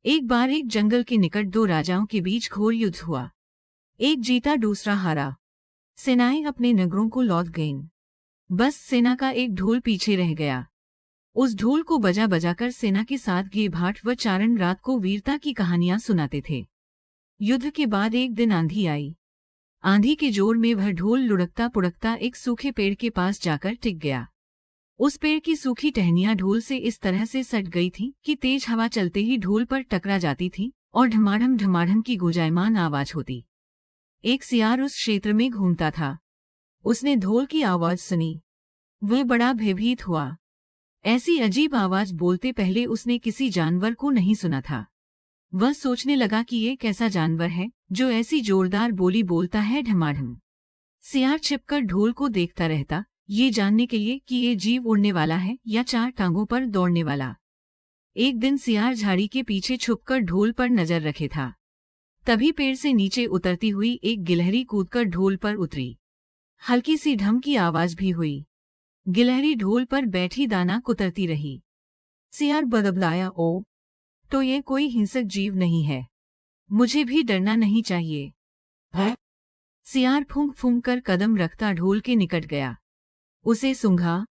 एक बार एक जंगल के निकट दो राजाओं के बीच घोर युद्ध हुआ। एक जीता दूसरा हारा। सेनाएं अपने नगरों को लौट गईं। बस सेना का एक ढोल पीछे रह गया। उस ढोल को बजा बजाकर सेना के साथ गे भाट व चारण रात को वीरता की कहानियां सुनाते थे। युद्ध के बाद एक दिन आंधी आई। आंधी के जोर में वह ढोल लुढ़कता पुढ़कता एक सूखे पेड़ के पास जाकर टिक गया। उस पेड़ की सूखी टहनियां ढोल से इस तरह से सट गई थीं कि तेज हवा चलते ही ढोल पर टकरा जाती थी और ढमाढम ढमाढम की गुंजायमान आवाज होती। एक सियार उस क्षेत्र में घूमता था। उसने ढोल की आवाज सुनी। वह बड़ा भयभीत हुआ। ऐसी अजीब आवाज बोलते पहले उसने किसी जानवर को नहीं सुना था। वह सोचने लगा कि ये कैसा जानवर है जो ऐसी जोरदार बोली बोलता है ढमाढम। सियार छिपकर ढोल को देखता रहता, ये जानने के लिए कि ये जीव उड़ने वाला है या चार टांगों पर दौड़ने वाला। एक दिन सियार झाड़ी के पीछे छुपकर ढोल पर नजर रखे था। तभी पेड़ से नीचे उतरती हुई एक गिलहरी कूदकर ढोल पर उतरी। हल्की सी ढम की आवाज भी हुई। गिलहरी ढोल पर बैठी दाना कुतरती रही। सियार बदबलाया, ओ तो ये कोई हिंसक जीव नहीं है, मुझे भी डरना नहीं चाहिए है? सियार फूंक फूंक कर कदम रखता ढोल के निकट गया। उसे सूंघा।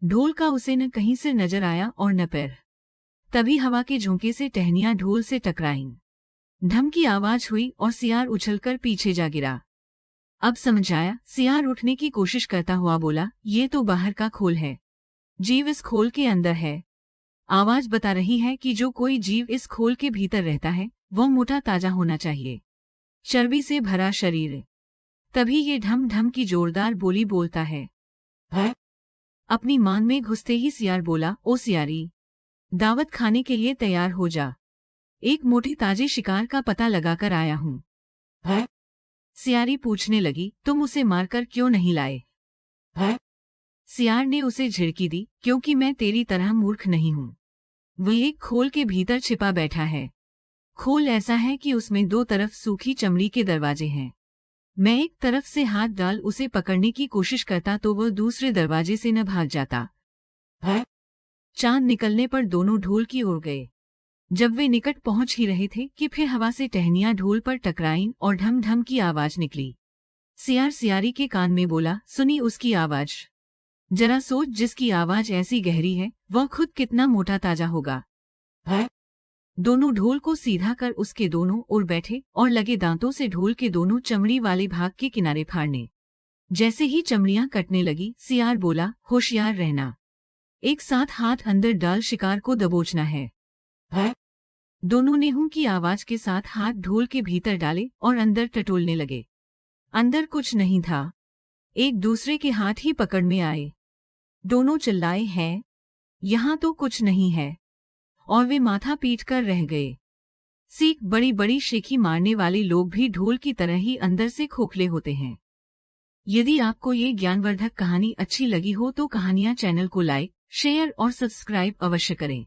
ढोल का उसे न कहीं से नजर आया और न पैर। तभी हवा के झोंके से टहनियां ढोल से टकराईं। ढम की आवाज हुई और सियार उछलकर पीछे जा गिरा। अब समझ आया। सियार उठने की कोशिश करता हुआ बोला, ये तो बाहर का खोल है, जीव इस खोल के अंदर है। आवाज बता रही है कि जो कोई जीव इस खोल के भीतर रहता है वह मोटा ताजा होना चाहिए, चर्बी से भरा शरीर, तभी ये ढम ढम की जोरदार बोली बोलता है। अपनी मान में घुसते ही सियार बोला, ओ सियारी, दावत खाने के लिए तैयार हो जा। एक मोटे ताजे शिकार का पता लगाकर आया हूँ। सियारी पूछने लगी, तुम उसे मारकर क्यों नहीं लाए? सियार ने उसे झिड़की दी, क्योंकि मैं तेरी तरह मूर्ख नहीं हूँ। वह एक खोल के भीतर छिपा बैठा है। खोल ऐसा है कि उसमें दो तरफ सूखी चमड़ी के दरवाजे हैं। मैं एक तरफ से हाथ डाल उसे पकड़ने की कोशिश करता तो वह दूसरे दरवाजे से न भाग जाता। चांद निकलने पर दोनों ढोल की ओर गए। जब वे निकट पहुंच ही रहे थे कि फिर हवा से टहनियां ढोल पर टकराईं और ढम ढम की आवाज निकली। सियार सियारी के कान में बोला, सुनी उसकी आवाज? जरा सोच, जिसकी आवाज ऐसी गहरी है वह खुद कितना मोटा ताजा होगा। दोनों ढोल को सीधा कर उसके दोनों ओर बैठे और लगे दांतों से ढोल के दोनों चमड़ी वाले भाग के किनारे फाड़ने। जैसे ही चमड़ियां कटने लगी, सियार बोला, होशियार रहना, एक साथ हाथ अंदर डाल शिकार को दबोचना है। दोनों ने हूं की आवाज के साथ हाथ ढोल के भीतर डाले और अंदर टटोलने लगे। अंदर कुछ नहीं था। एक दूसरे के हाथ ही पकड़ में आए। दोनों चिल्लाए, हैं, यहाँ तो कुछ नहीं है, और वे माथा पीट कर रह गए। सीख बड़ी बड़ी शेखी मारने वाले लोग भी ढोल की तरह ही अंदर से खोखले होते हैं। यदि आपको ये ज्ञानवर्धक कहानी अच्छी लगी हो तो कहानियां चैनल को लाइक, शेयर और सब्सक्राइब अवश्य करें।